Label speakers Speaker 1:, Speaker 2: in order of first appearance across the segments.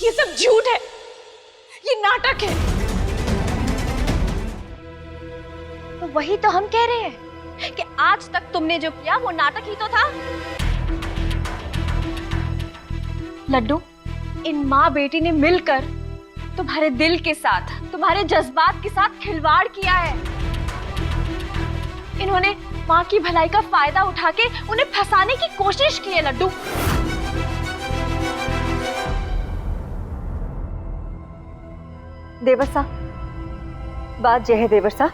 Speaker 1: ये सब झूठ है, ये नाटक है।
Speaker 2: तो वही तो हम कह रहे हैं कि आज तक तुमने जो किया वो नाटक ही तो था। लड्डू, इन माँ बेटी ने मिलकर तुम्हारे दिल के साथ, तुम्हारे जज्बात के साथ खिलवाड़ किया है। इन्होंने माँ की भलाई का फायदा उठा के उन्हें फंसाने की कोशिश की है लड्डू।
Speaker 3: देवर साहब, बात यह है देवर साहब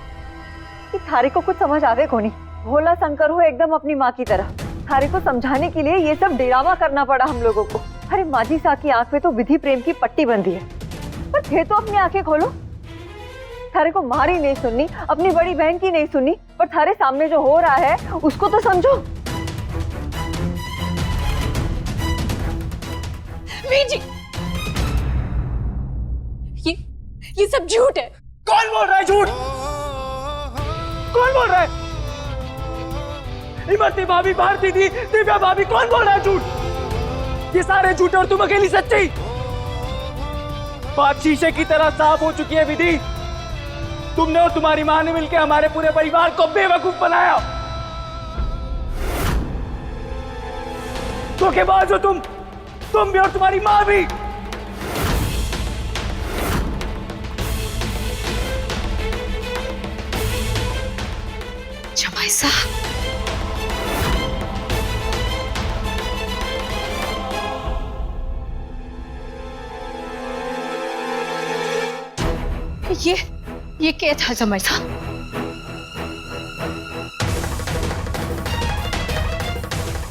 Speaker 3: कि थारे को कुछ समझ आवे को नहीं। भोला शंकर हो एकदम अपनी माँ की तरह। थारे को समझाने के लिए ये सब ड्रामा करना पड़ा हम लोगों को। अरे माझी सा की आंख में तो विधि प्रेम की पट्टी बंधी है, पर फिर तो अपनी आंखें खोलो। थारे को मारी नहीं सुननी, अपनी बड़ी बहन की नहीं सुननी, पर थारे सामने जो हो रहा है उसको तो समझो।
Speaker 1: वीर जी, ये सब झूठ है।
Speaker 4: कौन बोल रहा है झूठ? कौन बोल रहा है? इमरती भाभी, भारती दी, दिव्या भाभी, कौन बोल रहा है झूठ? ये सारे झूठ और तुम अकेली सच्ची। बात शीशे की तरह साफ हो चुकी है विधि। तुमने और तुम्हारी मां ने मिलकर हमारे पूरे परिवार को बेवकूफ बनाया। धोखेबाज हो तुम भी और तुम्हारी मां भी।
Speaker 1: जमाई साहब, ये क्या था जमाई साहब?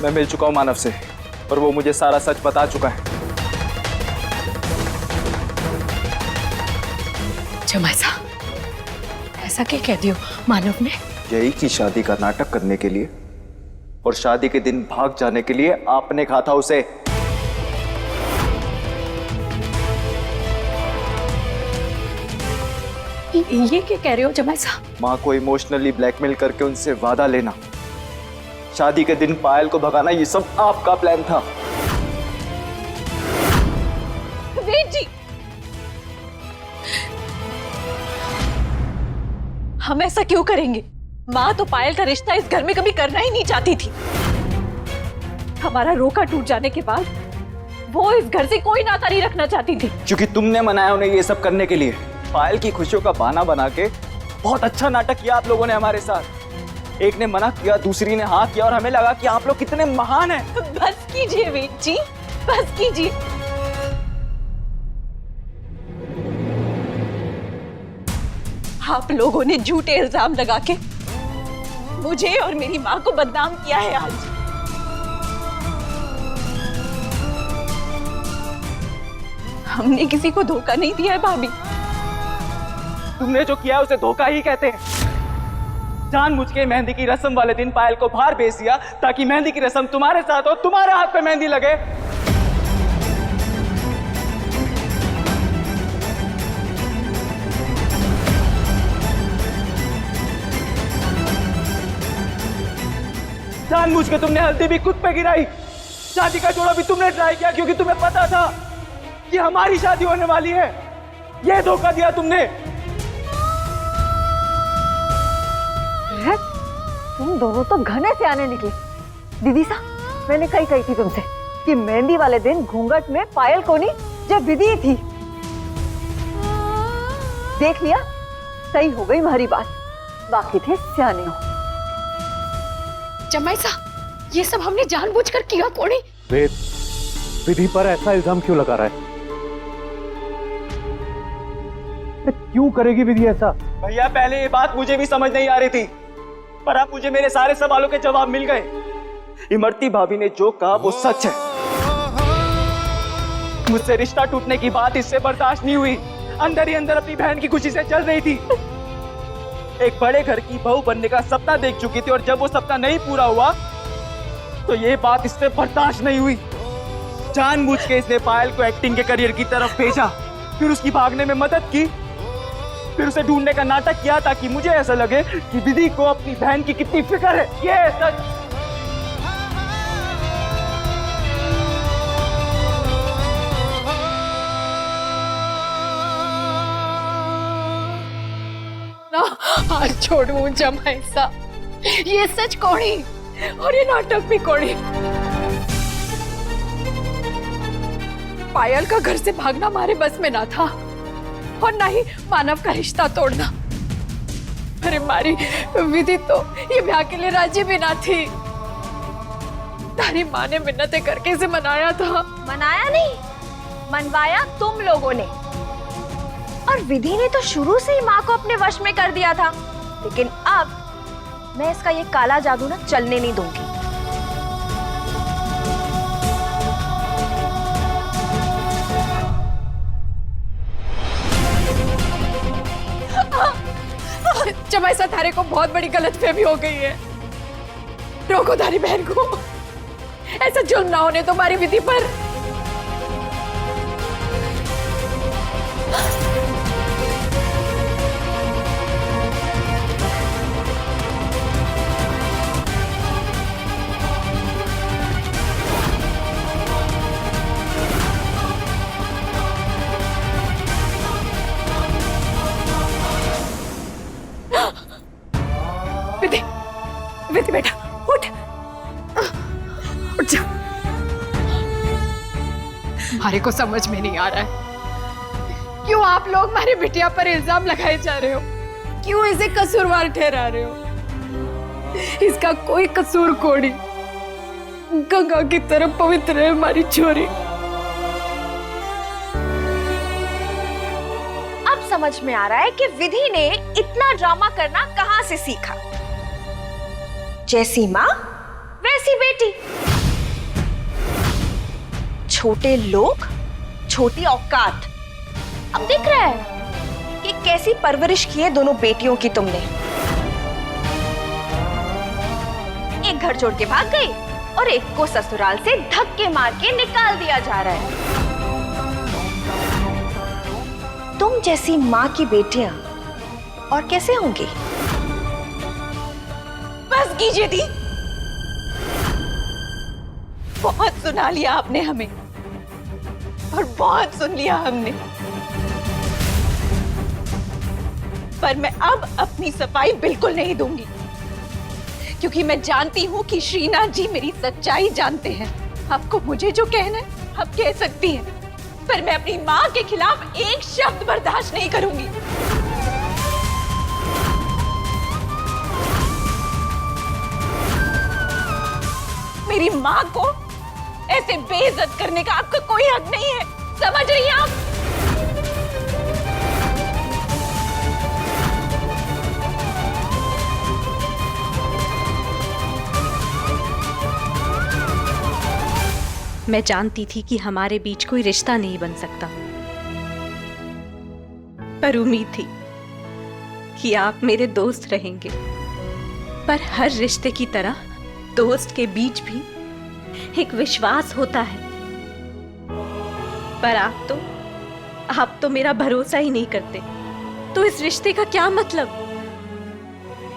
Speaker 4: मैं मिल चुका हूं मानव से और वो मुझे सारा सच बता चुका है।
Speaker 1: जमाई साहब, ऐसा क्या कह दियो मानव ने?
Speaker 4: यही की शादी का नाटक करने के लिए और शादी के दिन भाग जाने के लिए आपने कहा था उसे।
Speaker 1: ये क्या कह रहे हो जमाई साहब?
Speaker 4: मां को इमोशनली ब्लैकमेल करके उनसे वादा लेना, शादी के दिन पायल को भगाना, ये सब आपका प्लान था।
Speaker 1: वीर जी, हम ऐसा क्यों करेंगे? माँ तो पायल का रिश्ता इस घर में कभी करना ही नहीं चाहती थी। हमारा रोका टूट जाने के बाद वो इस घर से कोई नाता नहीं रखना चाहती थी।
Speaker 4: क्योंकि तुमने मनाया उन्हें ये सब करने के लिए। पायल की खुशियों का बहाना बना के बहुत अच्छा नाटक किया आप लोगों ने हमारे साथ। एक ने मना किया, दूसरी ने हाँ किया और हमें लगा कि आप लोग कितने महान हैं।
Speaker 1: बस कीजिए वीर जी, बस कीजिए। आप लोगों ने झूठे इल्जाम लगा के मुझे और मेरी माँ को बदनाम किया है आज। हमने किसी को धोखा नहीं दिया है भाभी।
Speaker 4: तुमने जो किया उसे धोखा ही कहते हैं। जानबूझ के मेहंदी की रस्म वाले दिन पायल को बाहर भेज दिया ताकि मेहंदी की रस्म तुम्हारे साथ हो, तुम्हारे हाथ पे मेहंदी लगे। जानबूझ के तुमने हल्दी भी खुद पे गिराई, शादी का जोड़ा भी तुमने ट्राई किया क्योंकि तुम्हें पता था कि हमारी शादी होने वाली है। यह धोखा दिया तुमने।
Speaker 3: तुम दोनों तो घने से आने निकले। दीदी साहब, मैंने कही थी तुमसे कि मेहंदी वाले दिन घूंघट में पायल को नहीं, जब विधि थी। देख लिया, सही हो गई हमारी बात। बाकी थे सियाने हो।
Speaker 1: जमाई साहब, ये सब हमने जानबूझकर किया कोनी।
Speaker 5: वेद, विधि पर ऐसा इल्जाम क्यों लगा रहा है? क्यों करेगी विधि ऐसा?
Speaker 4: भैया, पहले ये बात मुझे भी समझ नहीं आ रही थी, पर अब मुझे मेरे सारे सवालों के जवाब मिल गए। इमरती भाभी ने जो कहा वो सच है। मुझसे रिश्ता टूटने की बात इससे बर्दाश्त नहीं हुई। अंदर ही अंदर अपनी बहन की खुशी से चल रही थी। एक बड़े घर की बहू बनने का सपना देख चुकी थी और जब वो सपना नहीं पूरा हुआ तो ये बात इससे बर्दाश्त नहीं हुई। जानबूझ के इसने पायल को एक्टिंग के करियर की तरफ भेजा, फिर उसकी भागने में मदद की, फिर उसे ढूंढने का नाटक किया ताकि मुझे ऐसा लगे कि विधि को अपनी बहन की कितनी फिक्र है। ये है सच।
Speaker 1: हाथ छोड़ू जमाई सा, ये सच कोड़ी और ये नाटक भी कोड़ी। पायल का घर से भागना हमारे बस में ना था और ना ही मानव का रिश्ता तोड़ना। अरे मारी विधि तो ये ब्याह के लिए राजी भी ना थी। तारी माँ ने मिन्नतें करके इसे मनाया था।
Speaker 2: मनाया नहीं, मनवाया तुम लोगों ने। और विधि ने तो शुरू से ही माँ को अपने वश में कर दिया था। लेकिन अब मैं इसका ये काला जादू ना चलने नहीं दूंगी।
Speaker 1: जमाई सा, थारे को बहुत बड़ी गलतफहमी हो गई है। रोको थारी बहन को, ऐसा जुल्म ना होने तुम्हारी विधि पर। विधि, विधि बेटा उठ, उठ जा। हमारे को समझ में नहीं आ रहा है क्यों आप लोग हमारी बिटिया पर इल्जाम लगाए जा रहे हो, क्यों इसे कसूरवार ठहरा रहे हो। इसका कोई कसूर कोड़ी, गंगा की तरफ पवित्र है हमारी छोरी।
Speaker 2: अब समझ में आ रहा है कि विधि ने इतना ड्रामा करना कहां से सीखा। जैसी माँ वैसी बेटी। छोटे लोग, छोटी औकात। अब दिख रहा है कि कैसी परवरिश की है दोनों बेटियों की तुमने। एक घर छोड़ के भाग गई और एक को ससुराल से धक्के मार के निकाल दिया जा रहा है। तुम जैसी माँ की बेटियां और कैसे होंगी?
Speaker 1: बस कीजिए दी, बहुत सुना लिया आपने हमें और बहुत सुन लिया हमने। पर मैं अब अपनी सफाई बिल्कुल नहीं दूंगी, क्योंकि मैं जानती हूं कि श्रीनाथ जी मेरी सच्चाई जानते हैं। आपको मुझे जो कहना है आप कह सकती हैं, पर मैं अपनी मां के खिलाफ एक शब्द बर्दाश्त नहीं करूंगी। मेरी माँ को ऐसे बेइज्जत करने का आपका कोई हक नहीं है, समझ रही हैं आप?
Speaker 6: मैं जानती थी कि हमारे बीच कोई रिश्ता नहीं बन सकता, पर उम्मीद थी कि आप मेरे दोस्त रहेंगे। पर हर रिश्ते की तरह दोस्त के बीच भी एक विश्वास होता है। पर आप तो मेरा भरोसा ही नहीं करते। तो इस रिश्ते का क्या मतलब?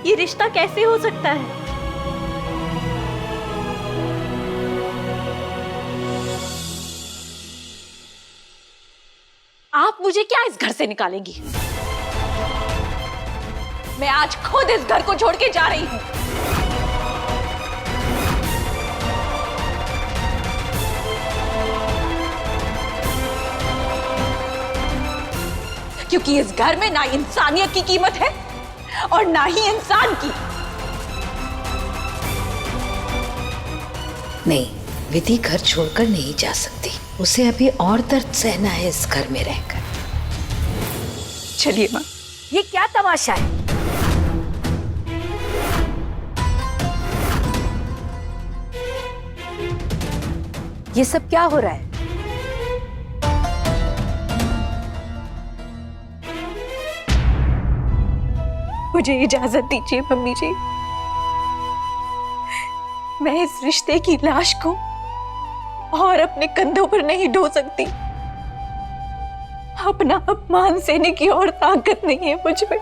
Speaker 6: ये रिश्ता कैसे हो सकता है?
Speaker 1: आप मुझे क्या इस घर से निकालेंगी? मैं आज खुद इस घर को छोड़ के जा रही हूं। क्योंकि इस घर में ना इंसानियत की कीमत है और ना ही इंसान की।
Speaker 7: नहीं, विधि घर छोड़कर नहीं जा सकती। उसे अभी और दर्द सहना है इस घर में रहकर।
Speaker 1: चलिए माँ।
Speaker 7: ये क्या तमाशा है? ये सब क्या हो रहा है?
Speaker 1: मुझे इजाजत दीजिए मम्मी जी। मैं इस रिश्ते की लाश को और अपने कंधों पर नहीं ढो सकती। अपना अपमान सहने की और ताकत नहीं है मुझ में।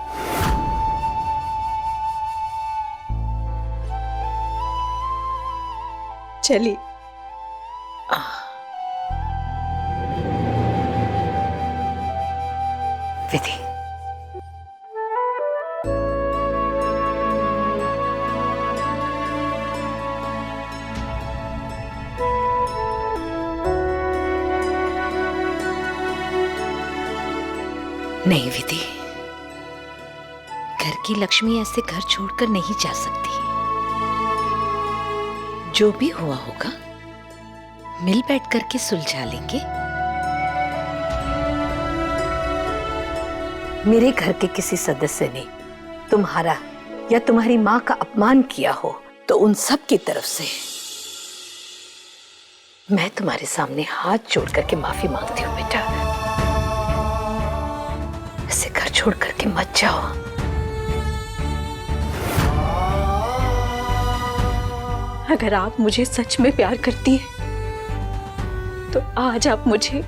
Speaker 1: चलिए।
Speaker 7: विधि, नहीं विधि, घर की लक्ष्मी ऐसे घर छोड़कर नहीं जा सकती। जो भी हुआ होगा मिल बैठ करके सुलझा लेंगे। मेरे घर के किसी सदस्य ने तुम्हारा या तुम्हारी मां का अपमान किया हो तो उन सब की तरफ से मैं तुम्हारे सामने हाथ जोड़ करके माफी मांगती हूँ बेटा। ऐसे घर छोड़ करके मत जाओ।
Speaker 6: अगर आप मुझे सच में प्यार करती हैं तो आज आप मुझे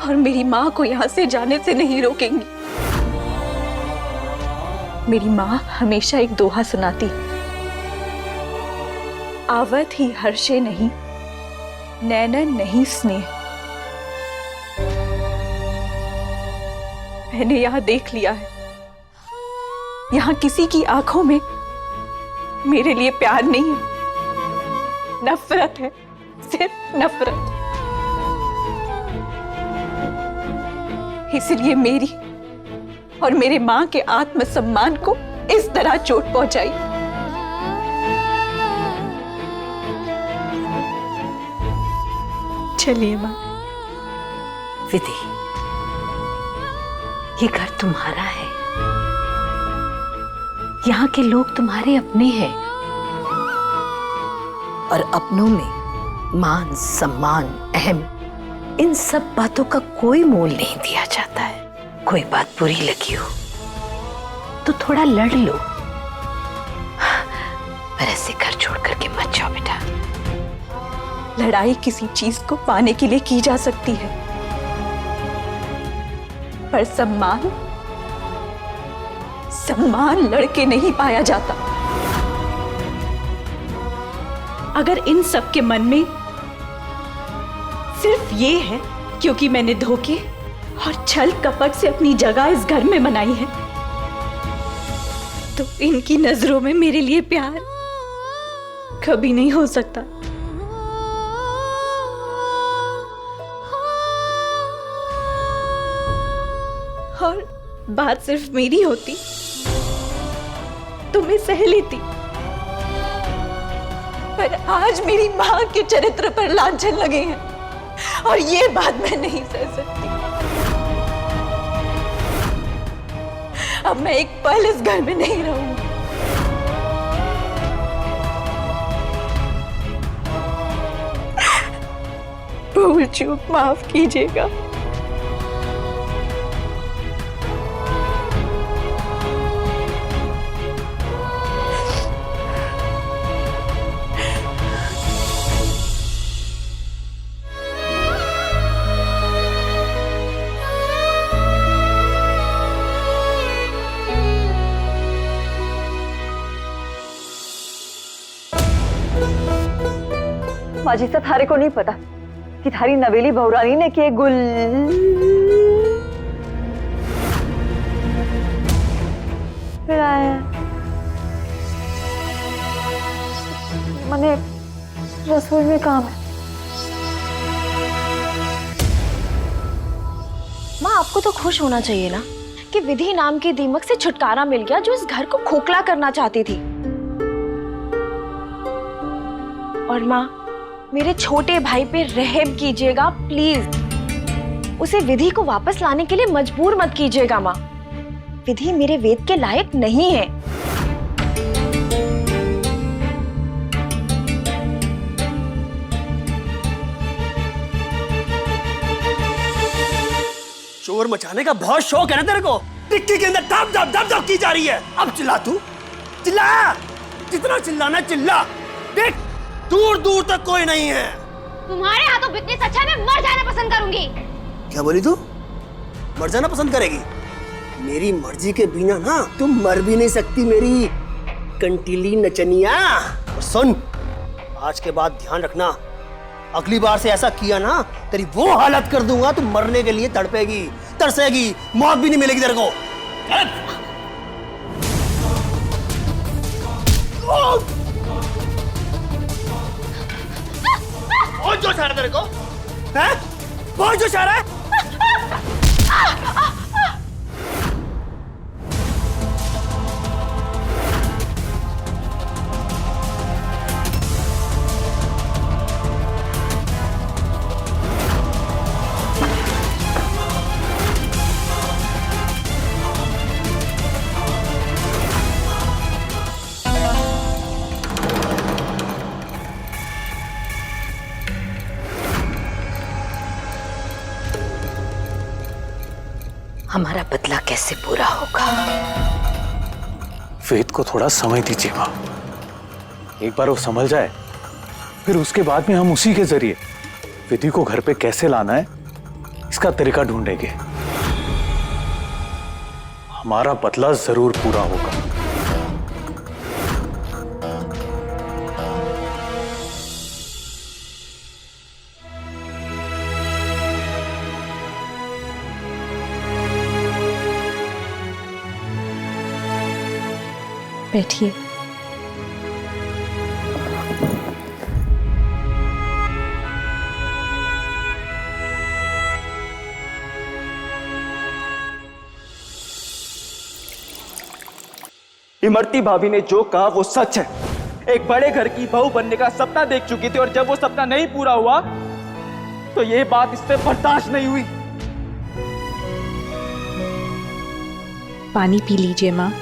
Speaker 6: और मेरी माँ को यहाँ से जाने से नहीं रोकेंगी। मेरी माँ हमेशा एक दोहा सुनाती, आवत ही हर्षे नहीं, नैनन नहीं स्नेह। मैंने यहाँ देख लिया है, यहाँ किसी की आंखों में मेरे लिए प्यार नहीं है, नफरत है, सिर्फ नफरत। इसलिए मेरी और मेरे मां के आत्मसम्मान को इस तरह चोट पहुंचाई। चलिए मां।
Speaker 7: विधि, ये घर तुम्हारा है, यहाँ के लोग तुम्हारे अपने हैं और अपनों में मान सम्मान अहम इन सब बातों का कोई मोल नहीं दिया जाता है। कोई बात बुरी लगी हो तो थोड़ा लड़ लो, पर ऐसे घर छोड़ करके मत जाओ बेटा।
Speaker 6: लड़ाई किसी चीज को पाने के लिए की जा सकती है, पर सम्मान लड़के नहीं पाया जाता। अगर इन सब के मन में सिर्फ ये है क्योंकि मैंने धोखे और छल कपट से अपनी जगह इस घर में बनाई है, तो इनकी नजरों में मेरे लिए प्यार कभी नहीं हो सकता। और बात सिर्फ मेरी होती तो मैं सह लेती, पर आज मेरी मां के चरित्र पर लांछन लगे हैं और ये बात मैं नहीं सह सकती। अब मैं एक पल इस घर में नहीं रहूंगी। भूल चूक माफ कीजिएगा।
Speaker 3: माजी सा थारे को नहीं पता कि थारी नवेली बहुरानी ने के गुल मने रसोई में काम है।
Speaker 2: माँ, आपको तो खुश होना चाहिए ना कि विधि नाम की दीमक से छुटकारा मिल गया जो इस घर को खोखला करना चाहती थी। और माँ, मेरे छोटे भाई पे रहम कीजिएगा प्लीज। उसे विधि को वापस लाने के लिए मजबूर मत कीजिएगा माँ। विधि मेरे वेद के लायक नहीं है।
Speaker 8: शोर मचाने का बहुत शौक है ना तेरे को? टिक्की के अंदर दब दब दब दब की जा रही है। अब चिल्ला तू, चिल्ला, जितना चिल्लाना चिल्ला। देख, दूर दूर तक कोई नहीं है।
Speaker 9: तुम्हारे हाथों बिकने से अच्छा मैं मर जाना पसंद करूंगी।
Speaker 8: क्या बोली तू? मर जाना पसंद करेगी? मेरी मर्जी के बिना ना तुम मर भी नहीं सकती मेरी कंटीली नचनिया। और सुन, आज के बाद ध्यान रखना, अगली बार से ऐसा किया ना तेरी वो हालत कर दूंगा, तुम मरने के लिए तड़पेगी, तरसेगी, मौत भी नहीं मिलेगी तेरे को। बहुत जोश आ रहा है तेरे को? हैं? बहुत जोश आ रहा है?
Speaker 7: हमारा बदला कैसे पूरा होगा।
Speaker 5: वेद को थोड़ा समय दीजिए माँ, एक बार वो संभल जाए, फिर उसके बाद में हम उसी के जरिए विधि को घर पे कैसे लाना है इसका तरीका ढूंढेंगे। हमारा बदला जरूर पूरा होगा।
Speaker 6: बैठिए।
Speaker 4: इमरती भाभी ने जो कहा वो सच है। एक बड़े घर की बहू बनने का सपना देख चुकी थी और जब वो सपना नहीं पूरा हुआ तो ये बात इससे बर्दाश्त नहीं हुई।
Speaker 6: पानी पी लीजिए माँ।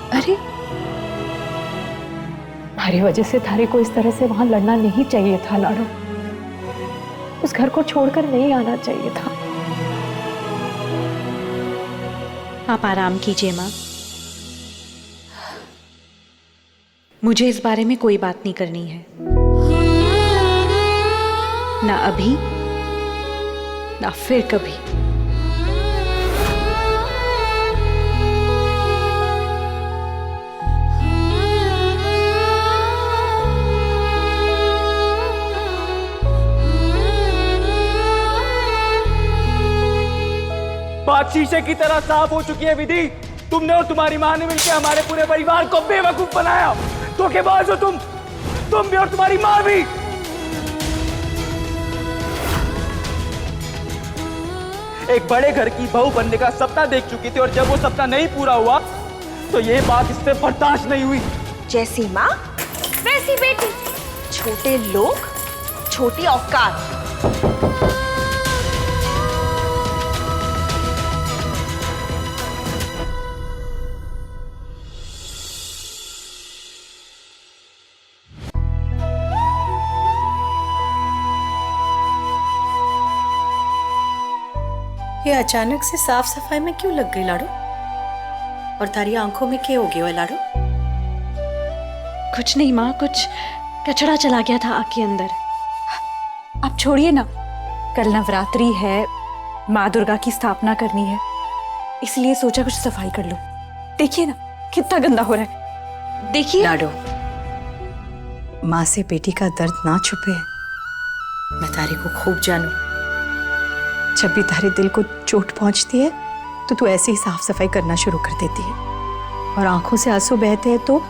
Speaker 6: अरे,
Speaker 10: हमारी वजह से थारे को इस तरह से वहां लड़ना नहीं चाहिए था लाडो। उस घर को छोड़कर नहीं आना चाहिए था।
Speaker 6: आप आराम कीजिए माँ। मुझे इस बारे में कोई बात नहीं करनी है, ना अभी ना फिर कभी।
Speaker 4: बात शीशे की तरह साफ हो चुकी है विधि। तुमने और तुम्हारी मां ने मिलकर हमारे पूरे परिवार को बेवकूफ बनाया। धोखेबाज हो तुम भी और तुम्हारी मां भी। एक बड़े घर की बहू बनने का सपना देख चुकी थी और जब वो सपना नहीं पूरा हुआ तो ये बात इससे बर्दाश्त नहीं हुई।
Speaker 2: जैसी माँ वैसी बेटी, छोटे लोग छोटी औकात।
Speaker 11: ये अचानक से साफ सफाई में क्यों लग गई लाडो? और तारी आंखों में क्या हो गया लाडो?
Speaker 6: कुछ नहीं माँ, कुछ कचरा चला गया था आग के अंदर।
Speaker 10: आप छोड़िए ना, कल नवरात्रि है, माँ दुर्गा की स्थापना करनी है, इसलिए सोचा कुछ सफाई कर लूं। देखिए ना कितना गंदा हो रहा है। देखिए
Speaker 11: लाडो, माँ से बेटी का दर्द ना छुपे। मैं तारी को खूब जानू। जब भी तारे दिल को चोट पहुंचती है तो तू ऐसे ही साफ सफाई करना शुरू कर देती है और आंखों से आंसू बहते हैं तो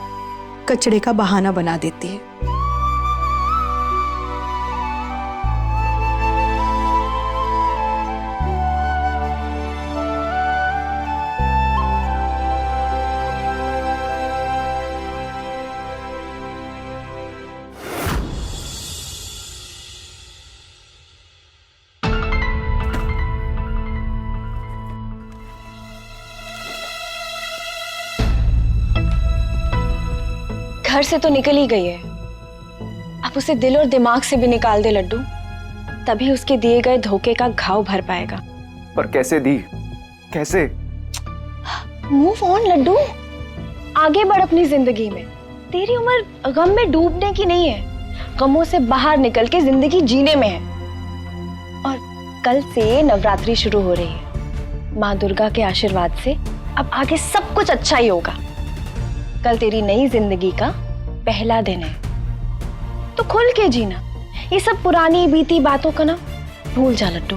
Speaker 11: कचड़े का बहाना बना देती है।
Speaker 2: घर से तो निकल ही गई है, अब उसे दिल और दिमाग से भी निकाल दे लड्डू, तभी उसके दिए गए धोखे का घाव भर पाएगा।
Speaker 4: पर कैसे दी, कैसे?
Speaker 2: मूव ऑन लड्डू, आगे बढ़ अपनी जिंदगी में। तेरी उम्र गम में डूबने की नहीं है, गमों से बाहर निकल के जिंदगी जीने में है। और कल से नवरात्रि शुरू हो रही है, माँ दुर्गा के आशीर्वाद से अब आगे सब कुछ अच्छा ही होगा। कल तेरी नई जिंदगी का पहला दिन है, तो खुल के जीना। ये सब पुरानी बीती बातों का ना भूल जा लड्डू।